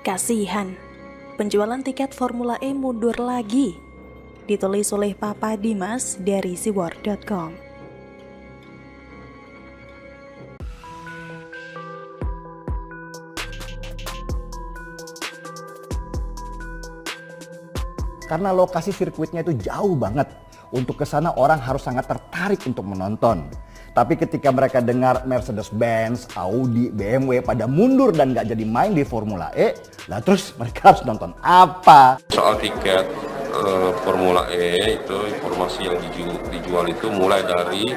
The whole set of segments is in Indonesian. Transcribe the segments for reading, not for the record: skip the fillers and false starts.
Kasihan, penjualan tiket Formula E mundur lagi. Ditulis oleh Papa Dimas dari siwar.com. Karena lokasi sirkuitnya itu jauh banget. Untuk ke sana orang harus sangat tertarik untuk menonton. Tapi ketika mereka dengar Mercedes-Benz, Audi, BMW pada mundur dan nggak jadi main di Formula E, lah terus mereka harus nonton apa? Soal tiket Formula E itu informasi yang dijual itu mulai dari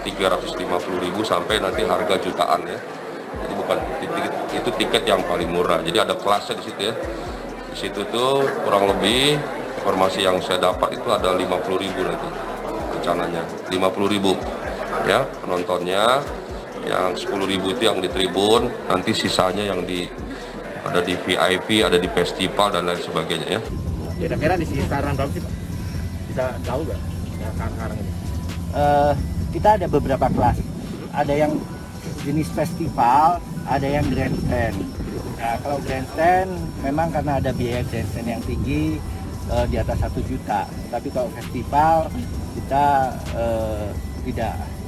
350.000 sampai nanti harga jutaan ya. Jadi bukan itu tiket yang paling murah. Jadi ada kelasnya di situ ya. Di situ tuh kurang lebih informasi yang saya dapat itu ada 50.000 nanti rencananya. 50.000 ya penontonnya, yang 10.000 itu yang di tribun, nanti sisanya yang ada di VIP, ada di festival dan lain sebagainya ya. Kira-kira di sekitaran berapa sih Pak? Bisa tahu nggak ya, sekarang ini? Kita ada beberapa kelas. Ada yang jenis festival, ada yang grandstand. Nah, kalau grandstand memang karena ada biaya grandstand yang tinggi di atas 1 juta. Tapi kalau festival kita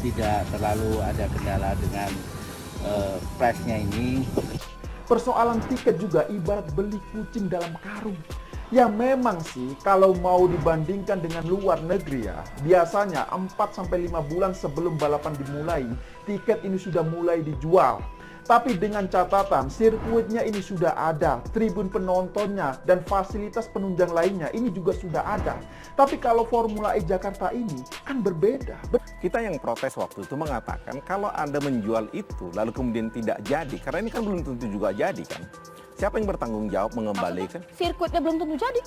tidak terlalu ada kendala dengan price-nya ini. Persoalan tiket juga ibarat beli kucing dalam karung. Ya memang sih kalau mau dibandingkan dengan luar negeri ya, biasanya 4-5 bulan sebelum balapan dimulai, tiket ini sudah mulai dijual. Tapi dengan catatan sirkuitnya ini sudah ada, tribun penontonnya dan fasilitas penunjang lainnya ini juga sudah ada. Tapi kalau Formula E Jakarta ini kan berbeda. Kita yang protes waktu itu mengatakan kalau Anda menjual itu lalu kemudian tidak jadi, karena ini kan belum tentu juga jadi kan. Siapa yang bertanggung jawab mengembalikan? Sirkuitnya belum tentu jadi.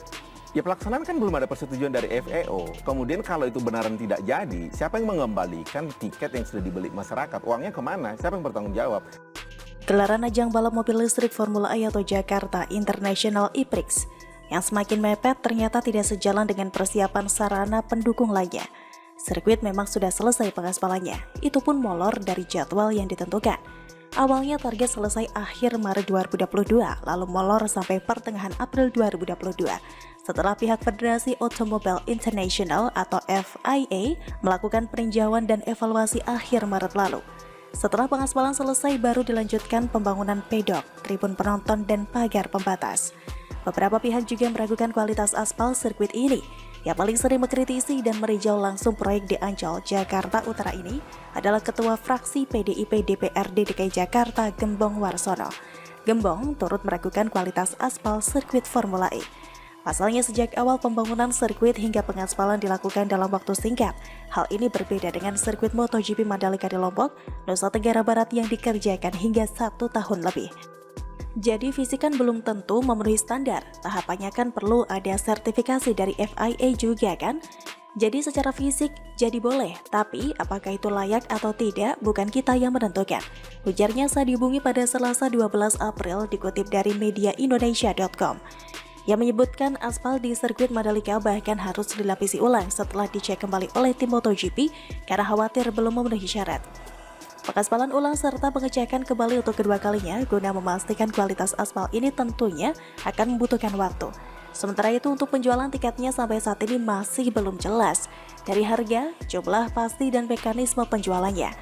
Ya pelaksanaan kan belum ada persetujuan dari FAO. Kemudian kalau itu benaran tidak jadi, siapa yang mengembalikan tiket yang sudah dibeli masyarakat? Uangnya kemana? Siapa yang bertanggung jawab? Gelaran ajang balap mobil listrik Formula E atau Jakarta International E-Prix yang semakin mepet ternyata tidak sejalan dengan persiapan sarana pendukung lainnya. Sirkuit memang sudah selesai pengaspalannya, itu pun molor dari jadwal yang ditentukan. Awalnya target selesai akhir Maret 2022, lalu molor sampai pertengahan April 2022. Setelah pihak Federasi Automobile International atau FIA melakukan peninjauan dan evaluasi akhir Maret lalu. Setelah pengaspalan selesai, baru dilanjutkan pembangunan pedok, tribun penonton, dan pagar pembatas. Beberapa pihak juga meragukan kualitas aspal sirkuit ini. Yang paling sering mengkritisi dan meninjau langsung proyek di Ancol, Jakarta Utara ini adalah Ketua Fraksi PDIP DPRD DKI Jakarta, Gembong Warsono. Gembong turut meragukan kualitas aspal sirkuit Formula E. Pasalnya sejak awal pembangunan sirkuit hingga pengaspalan dilakukan dalam waktu singkat. Hal ini berbeda dengan sirkuit MotoGP Mandalika di Lombok, Nusa Tenggara Barat yang dikerjakan hingga 1 tahun lebih. Jadi fisik kan belum tentu memenuhi standar, tahapannya kan perlu ada sertifikasi dari FIA juga kan? Jadi secara fisik jadi boleh, tapi apakah itu layak atau tidak bukan kita yang menentukan. Ujarnya saat dihubungi pada Selasa 12 April dikutip dari mediaindonesia.com. Yang menyebutkan aspal di sirkuit Mandalika bahkan harus dilapisi ulang setelah dicek kembali oleh tim MotoGP karena khawatir belum memenuhi syarat. Pengaspalan ulang serta pengecekan kembali untuk kedua kalinya guna memastikan kualitas aspal ini tentunya akan membutuhkan waktu. Sementara itu untuk penjualan tiketnya sampai saat ini masih belum jelas dari harga, jumlah pasti dan mekanisme penjualannya.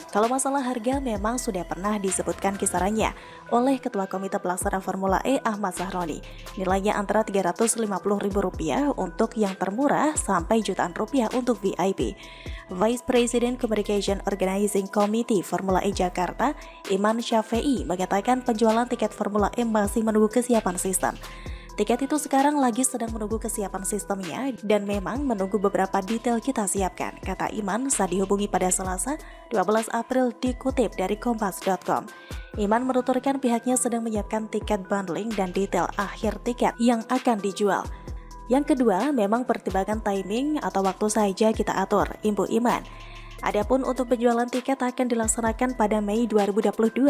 Kalau masalah harga memang sudah pernah disebutkan kisarannya oleh Ketua Komite Pelaksana Formula E Ahmad Sahroni. Nilainya antara Rp350.000 untuk yang termurah sampai jutaan rupiah untuk VIP. Vice President Communication Organizing Committee Formula E Jakarta, Iman Syafei, mengatakan penjualan tiket Formula E masih menunggu kesiapan sistem. Tiket itu sekarang lagi sedang menunggu kesiapan sistemnya dan memang menunggu beberapa detail kita siapkan, kata Iman saat dihubungi pada Selasa 12 April dikutip dari kompas.com. Iman menuturkan pihaknya sedang menyiapkan tiket bundling dan detail akhir tiket yang akan dijual. Yang kedua, memang pertimbangan timing atau waktu saja kita atur, imbu Iman. Adapun untuk penjualan tiket akan dilaksanakan pada Mei 2022.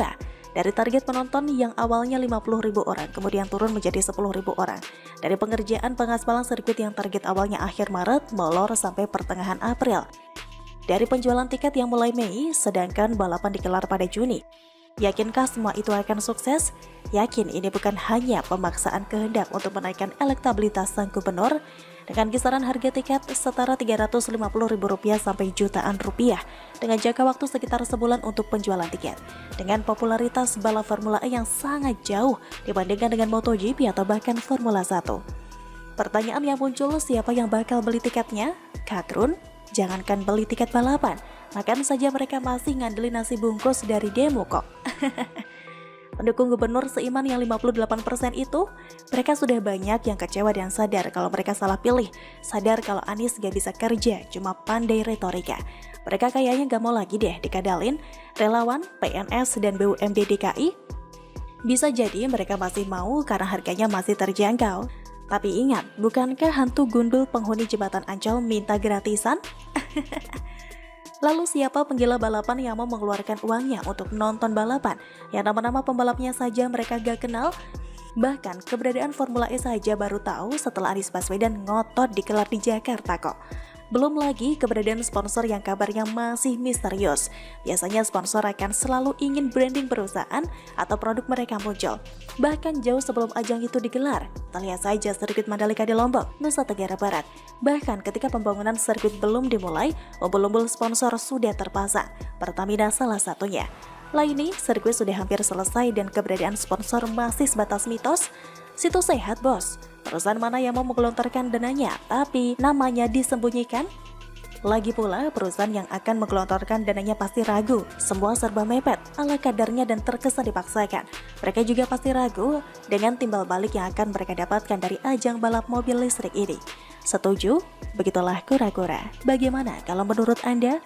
Dari target penonton yang awalnya 50.000 orang, kemudian turun menjadi 10.000 orang. Dari pengerjaan pengaspalan sirkuit yang target awalnya akhir Maret, molor sampai pertengahan April. Dari penjualan tiket yang mulai Mei, sedangkan balapan digelar pada Juni. Yakinkah semua itu akan sukses? Yakin ini bukan hanya pemaksaan kehendak untuk menaikkan elektabilitas sang gubernur dengan kisaran harga tiket setara Rp350.000 sampai jutaan rupiah dengan jangka waktu sekitar sebulan untuk penjualan tiket. Dengan popularitas balap Formula E yang sangat jauh dibandingkan dengan MotoGP atau bahkan Formula 1. Pertanyaan yang muncul, siapa yang bakal beli tiketnya? Katrun, jangankan beli tiket balapan, makan saja mereka masih ngandelin nasi bungkus dari demo kok. Pendukung gubernur seiman yang 58% itu, mereka sudah banyak yang kecewa dan sadar kalau mereka salah pilih. Sadar kalau Anies gak bisa kerja, cuma pandai retorika. Mereka kayaknya gak mau lagi deh dikadalin relawan, PNS, dan BUMD DKI. Bisa jadi mereka masih mau karena harganya masih terjangkau. Tapi ingat, bukankah hantu gundul penghuni jembatan Ancol minta gratisan? Lalu siapa penggila balapan yang mau mengeluarkan uangnya untuk nonton balapan yang nama-nama pembalapnya saja mereka gak kenal? Bahkan keberadaan Formula E saja baru tahu setelah Anies Baswedan ngotot dikelar di Jakarta kok. Belum lagi keberadaan sponsor yang kabarnya masih misterius. Biasanya sponsor akan selalu ingin branding perusahaan atau produk mereka muncul. Bahkan jauh sebelum ajang itu digelar. Kita lihat saja sirkuit Mandalika di Lombok, Nusa Tenggara Barat. Bahkan ketika pembangunan sirkuit belum dimulai, umbul-umbul sponsor sudah terpasang. Pertamina salah satunya. Lah ini, sirkuit sudah hampir selesai dan keberadaan sponsor masih sebatas mitos. Situ sehat bos. Perusahaan mana yang mau menggelontorkan dananya, tapi namanya disembunyikan? Lagi pula, perusahaan yang akan menggelontorkan dananya pasti ragu. Semua serba mepet, ala kadarnya dan terkesan dipaksakan. Mereka juga pasti ragu dengan timbal balik yang akan mereka dapatkan dari ajang balap mobil listrik ini. Setuju? Begitulah kura-kura. Bagaimana kalau menurut Anda?